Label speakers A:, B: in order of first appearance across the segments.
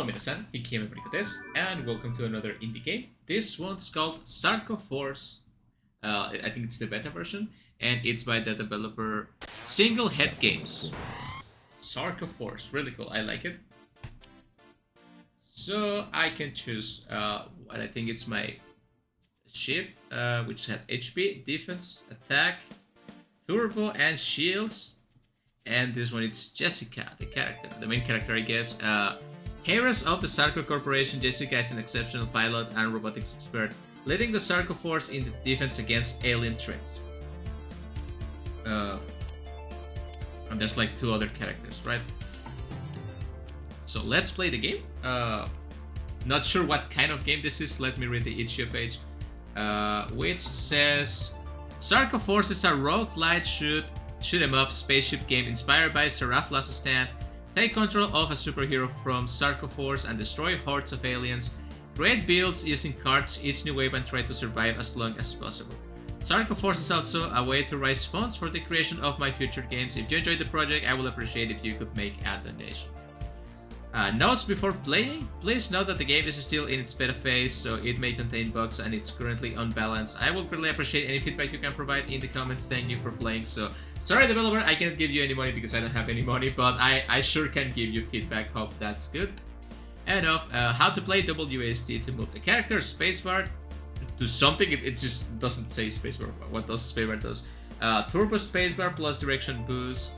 A: Hello minasan, Hikiyama Briko desu, and welcome to another indie game. This one's called Zarco Force. I think it's the beta version, and it's by the developer Single Head Games. Zarco Force, really cool, I like it. So I can choose what I think it's my shift, which has HP, defense, attack, turbo, and shields. And this one, it's Jessica, the character, the main character, I guess. Heiress of the Zarco Corporation, Jessica is an exceptional pilot and robotics expert, leading the Zarco Force in the defense against alien threats. And there's like two other characters, right? So let's play the game. Not sure what kind of game this is. Let me read the itch.io page, which says Zarco Force is a roguelite shoot 'em up spaceship game inspired by Seraph Last Stand. Take control of a superhero from Zarco Force and destroy hordes of aliens. Create builds using cards, each new weapon, try to survive as long as possible. Zarco Force is also a way to raise funds for the creation of my future games. If you enjoyed the project, I will appreciate if you could make a donation. Notes before playing. Please note that the game is still in its beta phase, so it may contain bugs and it's currently unbalanced. I will greatly appreciate any feedback you can provide in the comments. Thank you for playing. So, sorry developer, I can't give you any money because I don't have any money, but I sure can give you feedback. Hope that's good. And how to play WASD to move the character, spacebar to something. It just doesn't say spacebar. What does spacebar does? Turbo spacebar plus direction boost.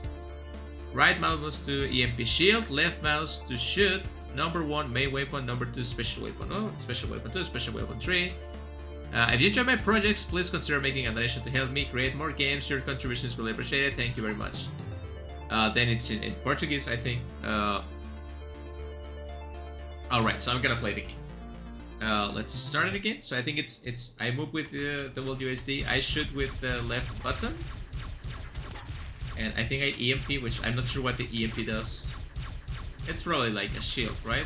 A: Right mouse to EMP shield, left mouse to shoot. Number 1 main weapon, number 2 special weapon. Oh, special weapon 2, special weapon 3. If you enjoy my projects, please consider making a donation to help me create more games. Your contributions will be appreciated. Thank you very much. Then it's in Portuguese, I think. Alright, so I'm gonna play the game. Let's start it again. So I think it's I move with the WSD. I shoot with the left button. And I think I EMP, which I'm not sure what the EMP does. It's probably like a shield, right?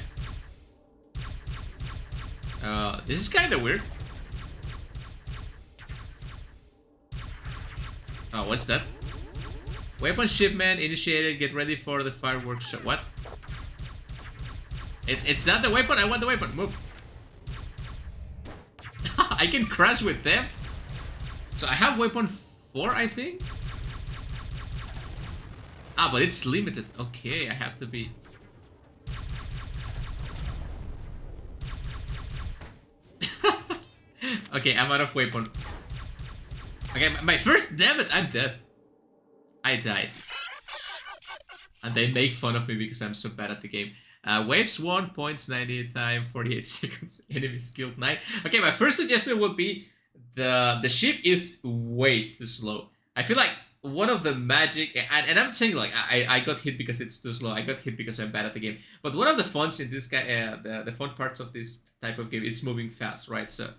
A: This is kind of weird. Oh, what's that? Weapon shipment initiated. Get ready for the fireworks show. What? It's not the weapon. I want the weapon. Move. I can crash with them. So I have weapon 4, I think. Ah, but it's limited. Okay, I have to be... Okay, I'm out of weapon. Okay, my first... Damn it, I'm dead. I died. And they make fun of me because I'm so bad at the game. Waves 1, points 90 time, 48 seconds. Enemies killed 9. Okay, my first suggestion would be the ship is way too slow. I feel like one of the magic, and I'm saying like I got hit because it's too slow. I got hit because I'm bad at the game. But one of the funs in this guy, the fun parts of this type of game, is moving fast, right? So,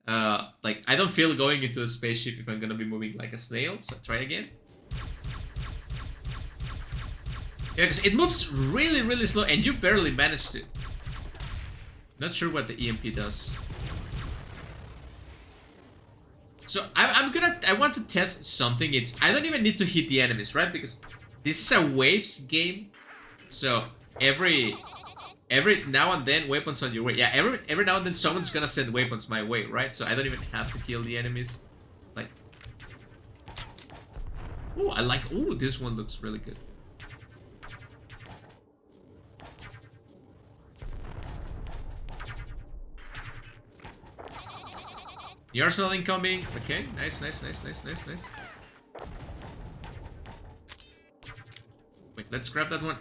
A: like I don't feel going into a spaceship if I'm gonna be moving like a snail. So try again. Yeah, because it moves really, really slow, and you barely managed to. Not sure what the EMP does. So I want to test something. I don't even need to hit the enemies, right? Because this is a waves game. So every now and then weapons on your way. Yeah, every now and then someone's gonna send weapons my way, right? So I don't even have to kill the enemies. Like, oh, this one looks really good. The arsenal incoming. Okay, nice. Wait, let's grab that one.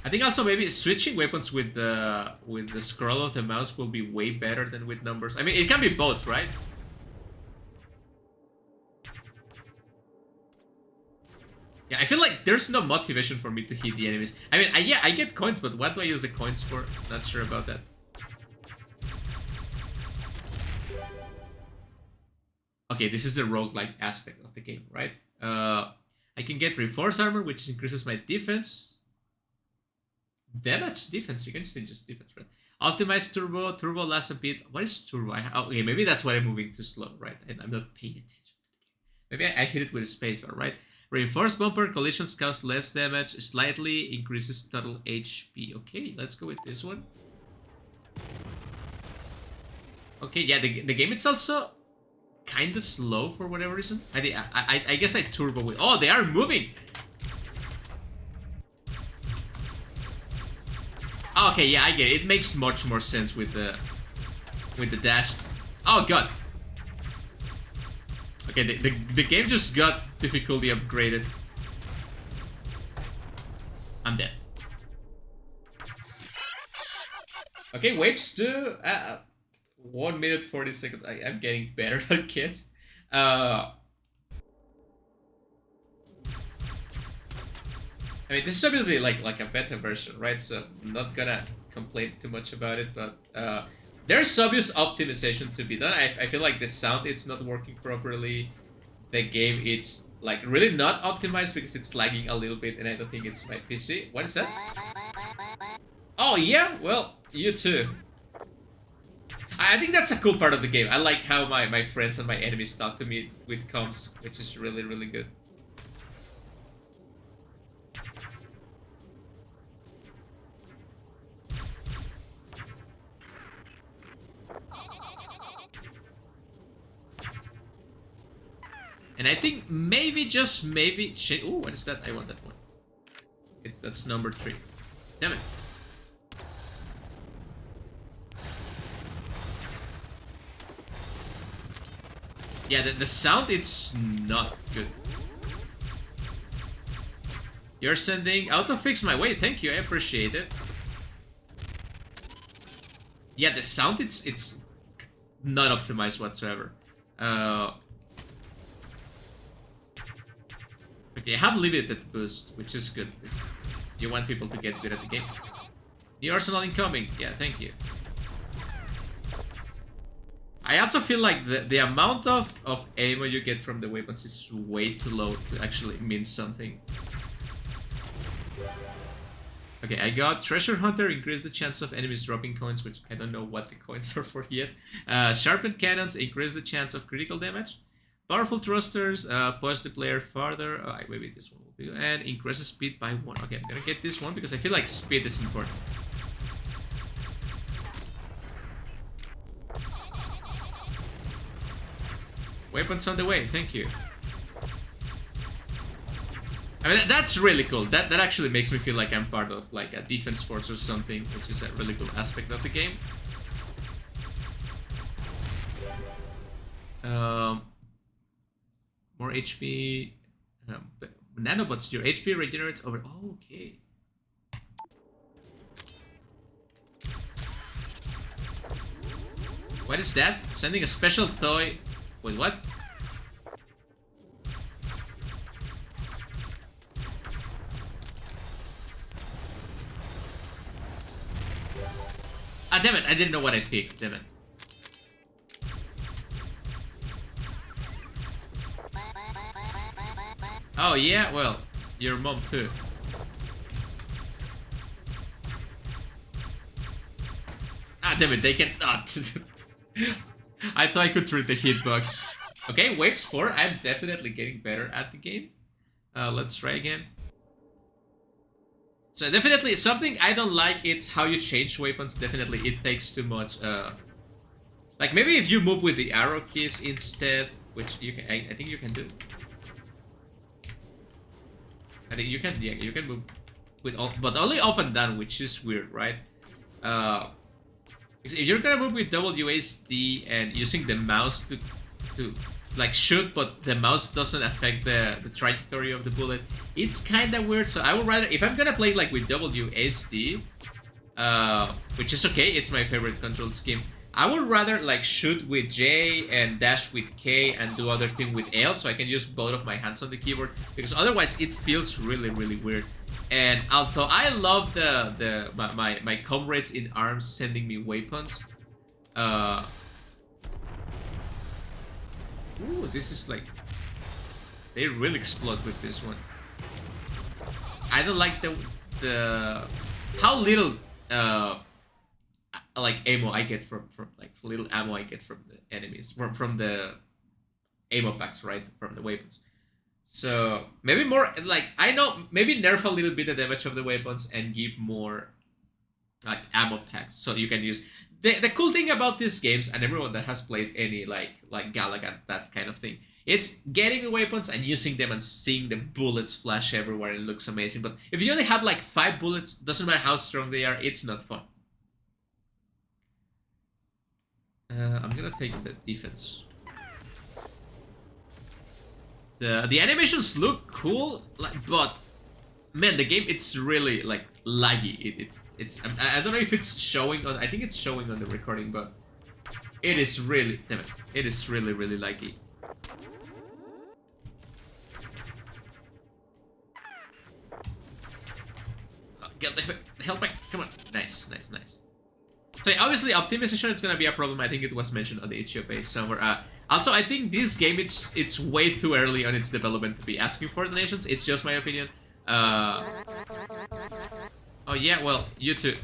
A: I think also maybe switching weapons with the scroll of the mouse will be way better than with numbers. I mean, it can be both, right? Yeah, I feel like there's no motivation for me to hit the enemies. I mean, yeah, I get coins, but what do I use the coins for? Not sure about that. Okay, this is the roguelike aspect of the game, right? I can get reinforced armor, which increases my defense. Damage defense, you can say just defense, right? Optimize turbo lasts a bit. What is turbo? Okay, maybe that's why I'm moving too slow, right? And I'm not paying attention to the game. Maybe I hit it with a spacebar, right? Reinforced bumper collisions cause less damage, slightly increases total HP. Okay, let's go with this one. Okay, yeah, the game it's also kind of slow for whatever reason. I guess I turbo with. Oh, they are moving. Okay, yeah, I get it. It makes much more sense with the dash. Oh god. Okay, the game just got difficulty upgraded. I'm dead. Okay, waves to 1 minute 40 seconds. I'm getting better at kids. I mean, this is obviously like a beta version, right? So I'm not gonna complain too much about it, but there's obvious optimization to be done. I feel like the sound it's not working properly. The game it's like really not optimized because it's lagging a little bit, and I don't think it's my PC. What is that? Oh yeah, well you too. I think that's a cool part of the game. I like how my friends and my enemies talk to me with comms, which is really really good. And I think maybe, just maybe... Ooh, what is that? I want that one. That's number 3. Damn it. Yeah, the sound, it's not good. You're sending autofix my way. Thank you, I appreciate it. Yeah, the sound, it's not optimized whatsoever. Okay, I have limited boost, which is good. You want people to get good at the game. New arsenal incoming. Yeah, thank you. I also feel like the amount of ammo you get from the weapons is way too low to actually mean something. Okay, I got Treasure Hunter, increase the chance of enemies dropping coins, which I don't know what the coins are for yet. Sharpened Cannons, increase the chance of critical damage. Powerful Thrusters, push the player farther. Maybe this one will be. And increases speed by 1. Okay, I'm gonna get this one because I feel like speed is important. Weapons on the way, thank you. I mean, that's really cool. That actually makes me feel like I'm part of like a defense force or something, which is a really cool aspect of the game. More HP. Nanobots, your HP regenerates over... Oh, okay. What is that? Sending a special toy... Wait, what? Ah, damn it, I didn't know what I picked, damn it. Oh yeah, well, your mom too. Ah, damn it, they can not. I thought I could treat the hitbox. Okay, waves 4, I'm definitely getting better at the game. Let's try again. So definitely, something I don't like, it's how you change weapons. Definitely, it takes too much. Like, maybe if you move with the arrow keys instead, which you can, I think you can do. I think you can, yeah, you can move with, but only up and down, which is weird, right? If you're gonna move with WASD and using the mouse to like shoot, but the mouse doesn't affect the trajectory of the bullet, it's kind of weird. So I would rather, if I'm gonna play like with WASD, which is okay, it's my favorite control scheme, I would rather like shoot with J and dash with K and do other thing with L, so I can use both of my hands on the keyboard, because otherwise it feels really really weird. And although I love my comrades in arms sending me weapons, ooh, this is like, they really explode with this one. I don't like the how little like ammo I get from like little ammo I get from the enemies, from the ammo packs, right, from the weapons. So maybe more like I know maybe nerf a little bit the damage of the weapons and give more like ammo packs so you can use. The cool thing about these games and everyone that has played any like Galaga, that kind of thing, it's getting the weapons and using them and seeing the bullets flash everywhere. It looks amazing. But if you only have like 5 bullets, doesn't matter how strong they are, it's not fun. I'm gonna take the defense. The animations look cool, but man, the game, it's really like laggy. I don't know if it's showing on. I think it's showing on the recording, but it is really, damn it, it is really laggy. Get the help back! Come on, nice. So obviously optimization is gonna be a problem. I think it was mentioned on the itch.io page somewhere. Also, I think this game, it's way too early on its development to be asking for donations. It's just my opinion. Oh yeah, well, you too.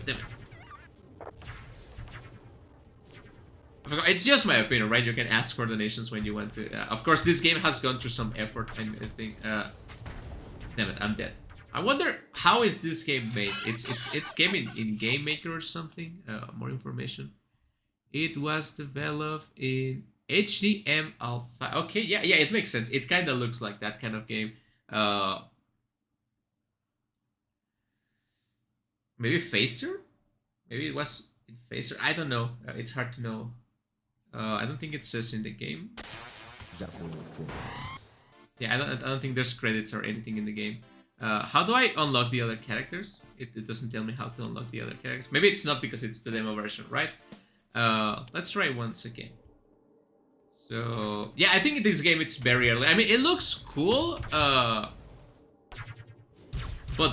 A: It's just my opinion, right? You can ask for donations when you want to. Of course, this game has gone through some effort. I think. Damn it, I'm dead. I wonder how is this game made. It's game in Game Maker or something. More information. It was developed in HDM Alpha. Okay, yeah, it makes sense. It kind of looks like that kind of game. Maybe Phaser? Maybe it was in Phaser. I don't know. It's hard to know. I don't think it says in the game. Yeah, I don't think there's credits or anything in the game. How do I unlock the other characters? It doesn't tell me how to unlock the other characters. Maybe it's not because it's the demo version, right? Let's try once again. So, yeah, I think in this game it's very early. I mean, it looks cool, but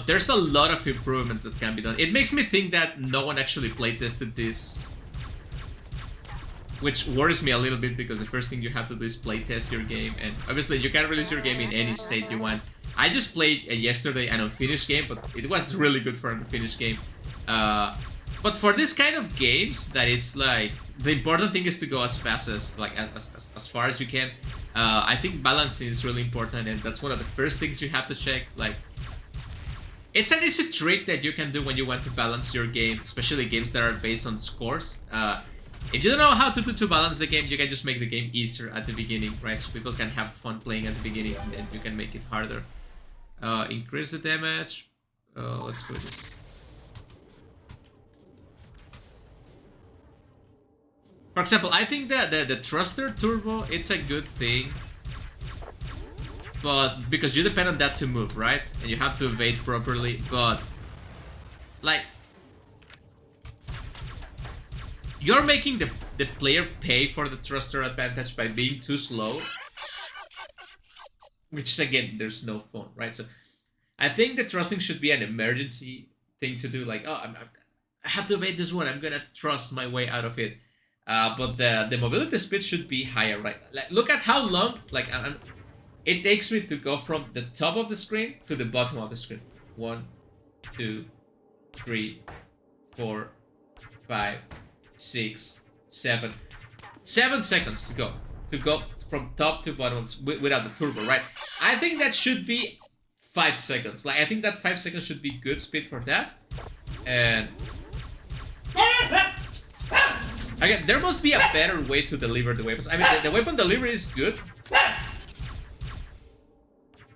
A: there's a lot of improvements that can be done. It makes me think that no one actually playtested this, which worries me a little bit because the first thing you have to do is playtest your game, and obviously you can release your game in any state you want. I just played yesterday an unfinished game, but it was really good for an unfinished game. But for this kind of games, that it's like the important thing is to go as fast as as far as you can. I think balancing is really important, and that's one of the first things you have to check. Like, it's an easy trick that you can do when you want to balance your game, especially games that are based on scores. If you don't know how to balance the game, you can just make the game easier at the beginning, right? So people can have fun playing at the beginning, and then you can make it harder. Increase the damage. Let's go with this. For example, I think that the thruster turbo, it's a good thing, but because you depend on that to move, right? And you have to evade properly, but like you're making the player pay for the thruster advantage by being too slow, which is, again, there's no fun, right? So I think the thrusting should be an emergency thing to do, like, oh, I have to evade this one, I'm gonna thrust my way out of it. But the mobility speed should be higher, right? Like, look at how long, like, it takes me to go from the top of the screen to the bottom of the screen. 1, 2, 3, 4, 5, 6, 7. 7 seconds to go from top to bottom without the turbo, right? I think that should be 5 seconds. Like, I think that 5 seconds should be good speed for that. And again, there must be a better way to deliver the weapons. I mean, the weapon delivery is good,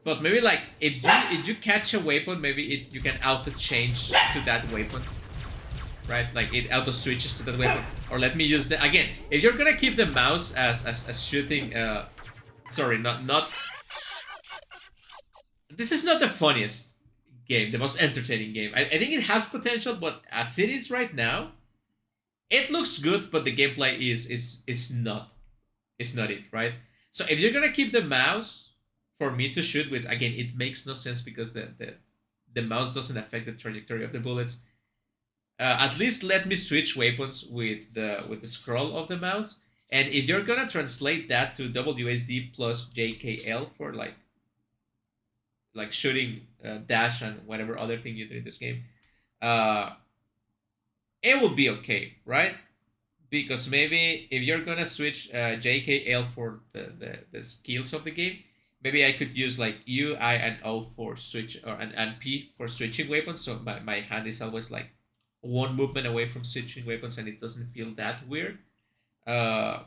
A: but maybe like if you catch a weapon, maybe you can auto change to that weapon, right? Like it auto switches to that weapon. Or let me use the again. If you're gonna keep the mouse as shooting, sorry, not. This is not the funniest game, the most entertaining game. I think it has potential, but as it is right now, it looks good, but the gameplay is not it, right? So if you're gonna keep the mouse for me to shoot with, again, it makes no sense because the mouse doesn't affect the trajectory of the bullets. At least let me switch weapons with the scroll of the mouse. And if you're gonna translate that to WSD plus JKL for like shooting, dash, and whatever other thing you do in this game, it will be okay, right? Because maybe if you're gonna switch JKL for the skills of the game, maybe I could use like U, I, and O for switch, or and P for switching weapons. So my hand is always like one movement away from switching weapons, and it doesn't feel that weird. Uh,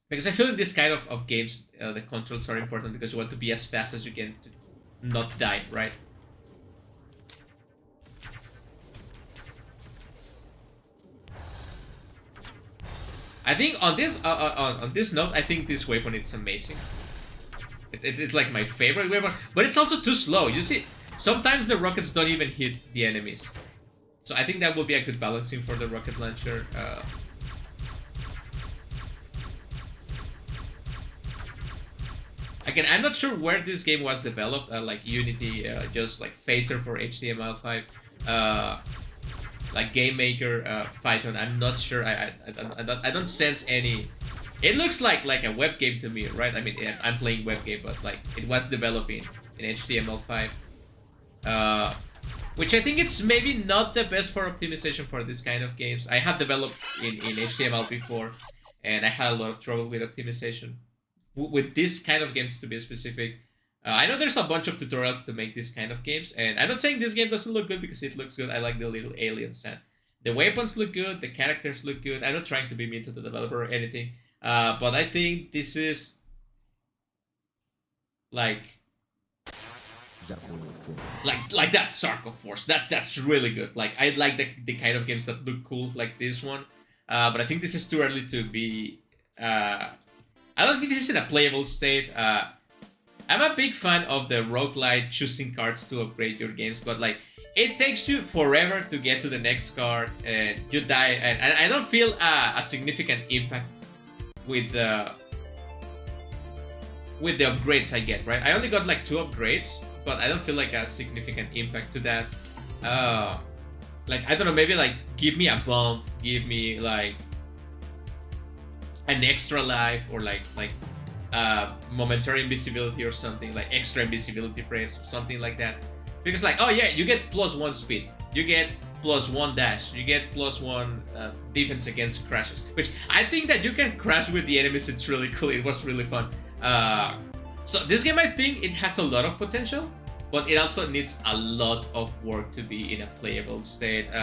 A: because I feel in this kind of games, the controls are important because you want to be as fast as you can to not die, right? I think on this note, I think this weapon is amazing. It's like my favorite weapon, but it's also too slow. You see, sometimes the rockets don't even hit the enemies, so I think that will be a good balancing for the rocket launcher. Again, I'm not sure where this game was developed, like Unity, just like Phaser for HTML5, like Game Maker, Python. I'm not sure. I don't sense any. It looks like a web game to me, right? I mean, I'm playing web game, but like it was developed in HTML5, which I think it's maybe not the best for optimization for this kind of games. I have developed in HTML before, and I had a lot of trouble with optimization. With this kind of games, to be specific, I know there's a bunch of tutorials to make this kind of games, and I'm not saying this game doesn't look good because it looks good. I like the little aliens and the weapons look good, the characters look good. I'm not trying to be mean to the developer or anything, but I think this is like that Zarco Force. That's really good. Like I like the kind of games that look cool like this one, but I think this is too early to be. I don't think this is in a playable state. I'm a big fan of the roguelite choosing cards to upgrade your games, but like it takes you forever to get to the next card, and you die. And I don't feel a significant impact with the upgrades I get. Right, I only got like 2 upgrades, but I don't feel like a significant impact to that. Like I don't know, maybe like give me a bump, give me like an extra life, or like momentary invisibility or something, like extra invisibility frames or something like that. Because like, oh yeah, you get +1 speed, you get +1 dash, you get +1 defense against crashes, which I think that you can crash with the enemies. It's really cool. It was really fun. So this game, I think it has a lot of potential, but it also needs a lot of work to be in a playable state.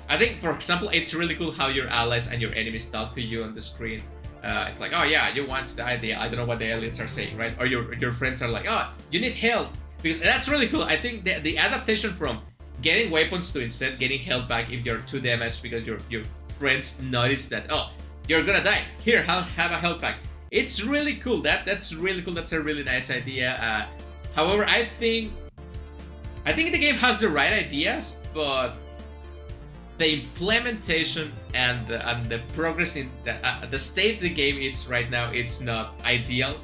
A: I think, for example, it's really cool how your allies and your enemies talk to you on the screen. It's like, oh yeah, you want the idea. I don't know what the aliens are saying, right? Or your friends are like, oh, you need help. Because that's really cool. I think the adaptation from getting weapons to instead getting health back if you're too damaged because your friends notice that, oh, you're gonna die. Here, have a health pack. It's really cool. That's really cool. That's a really nice idea. However, I think the game has the right ideas, but the implementation and the progress in the state the game is right now, it's not ideal.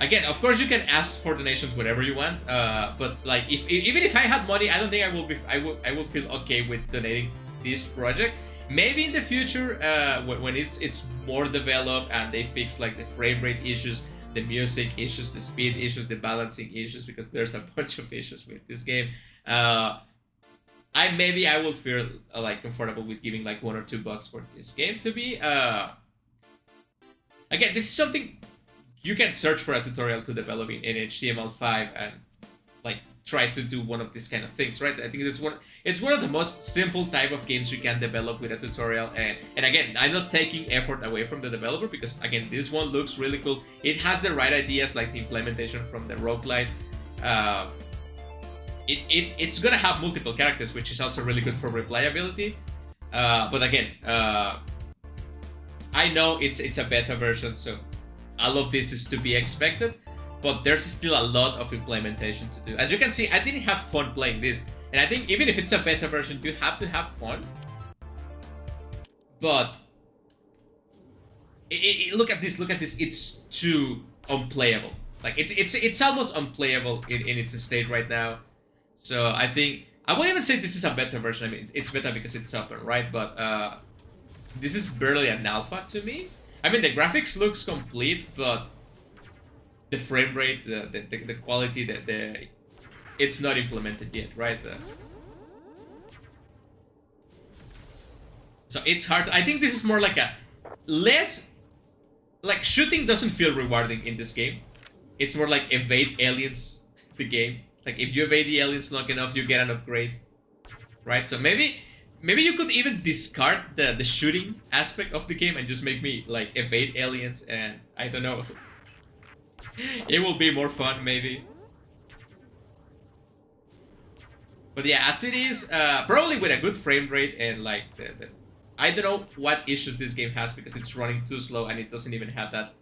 A: Again, of course you can ask for donations whenever you want, but like even if I had money, I don't think I will feel okay with donating this project. Maybe in the future, when it's more developed and they fix like the frame rate issues, the music issues, the speed issues, the balancing issues, because there's a bunch of issues with this game. I will feel like comfortable with giving like $1 or $2 for this game to be. Again, this is something you can search for a tutorial to develop in HTML5 and like try to do one of these kind of things, right? I think it's one of the most simple type of games you can develop with a tutorial. And again, I'm not taking effort away from the developer, because again, this one looks really cool. It has the right ideas, like the implementation from the roguelite. It's gonna have multiple characters, which is also really good for replayability. But again, I know it's a beta version, so all of this is to be expected. But there's still a lot of implementation to do. As you can see, I didn't have fun playing this, and I think even if it's a beta version, you have to have fun. But look at this! It's too unplayable. Like it's almost unplayable in its state right now. So I think I won't even say this is a beta version. I mean, it's beta because it's open, right? But this is barely an alpha to me. I mean, the graphics looks complete, but the frame rate, the quality, it's not implemented yet, right? So it's hard. I think this is more like a less like shooting doesn't feel rewarding in this game. It's more like evade aliens, the game. Like if you evade the aliens long enough, you get an upgrade, right? So maybe you could even discard the shooting aspect of the game and just make me like evade aliens, and I don't know. It will be more fun maybe. But yeah, as it is, probably with a good frame rate and like I don't know what issues this game has because it's running too slow and it doesn't even have that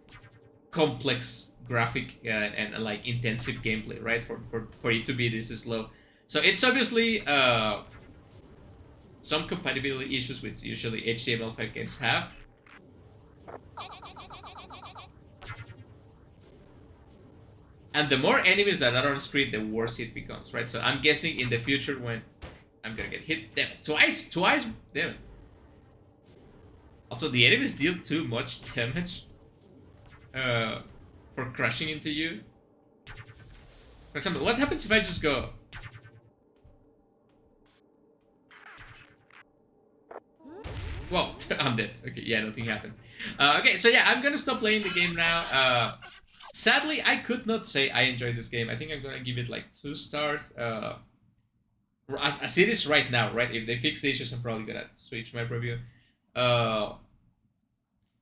A: complex graphic and like intensive gameplay, right? For it to be this slow. So it's obviously some compatibility issues which usually HTML5 games have. And the more enemies that are on screen, the worse it becomes, right? So I'm guessing in the future when I'm gonna get hit, damn it, twice, damn it. Also, the enemies deal too much damage for crashing into you. For example, what happens if I just go? Well, I'm dead. Okay, yeah, nothing happened. Okay, so yeah, I'm gonna stop playing the game now. Sadly, I could not say I enjoyed this game. I think I'm gonna give it like 2 stars. As it is right now, right? If they fix the issues, I'm probably gonna switch my review.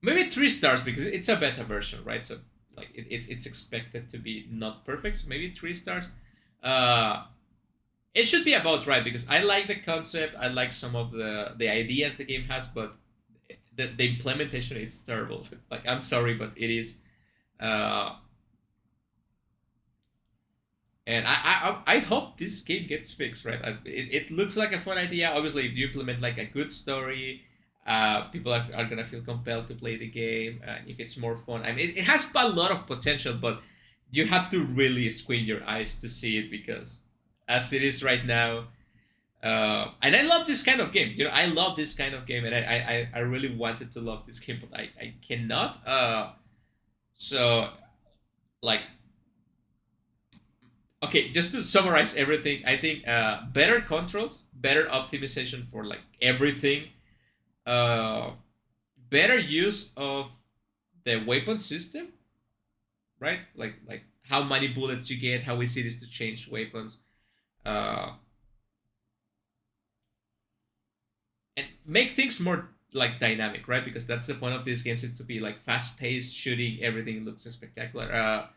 A: Maybe 3 stars because it's a beta version, right? So like it's expected to be not perfect. So maybe 3 stars. It should be about right because I like the concept. I like some of the ideas the game has, but the implementation it's terrible. Like I'm sorry, but it is. And I hope this game gets fixed, right? It looks like a fun idea. Obviously, if you implement like a good story, people are gonna feel compelled to play the game. If it's more fun, I mean, it has a lot of potential, but you have to really squint your eyes to see it because as it is right now, and I love this kind of game. You know, I love this kind of game, and I really wanted to love this game, but I cannot. So, like, okay, just to summarize everything, I think better controls, better optimization for like everything, better use of the weapon system, right? Like how many bullets you get, how easy it is to change weapons, and make things more like dynamic, right? Because that's the point of these games is to be like fast paced, shooting, everything looks spectacular.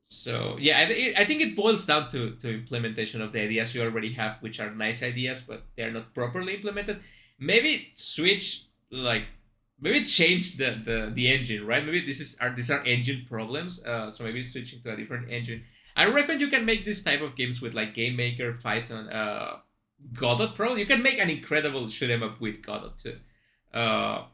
A: So yeah, I think it boils down to implementation of the ideas you already have, which are nice ideas, but they're not properly implemented. Maybe switch like maybe change the engine, right? Maybe these are engine problems. So maybe switching to a different engine. I reckon you can make this type of games with like Game Maker, Python, Godot Pro. You can make an incredible shoot 'em up with Godot too. Uh,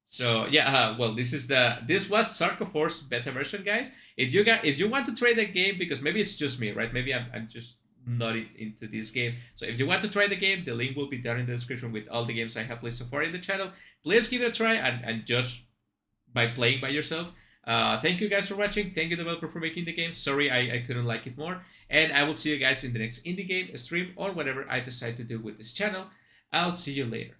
A: so yeah, well, this was Zarco Force beta version, guys. If you want to try the game, because maybe it's just me, right? Maybe I'm just not into this game. So if you want to try the game, the link will be down in the description with all the games I have played so far in the channel. Please give it a try and judge by playing by yourself. Thank you guys for watching. Thank you developer for making the game. Sorry I couldn't like it more. And I will see you guys in the next indie game, stream, or whatever I decide to do with this channel. I'll see you later.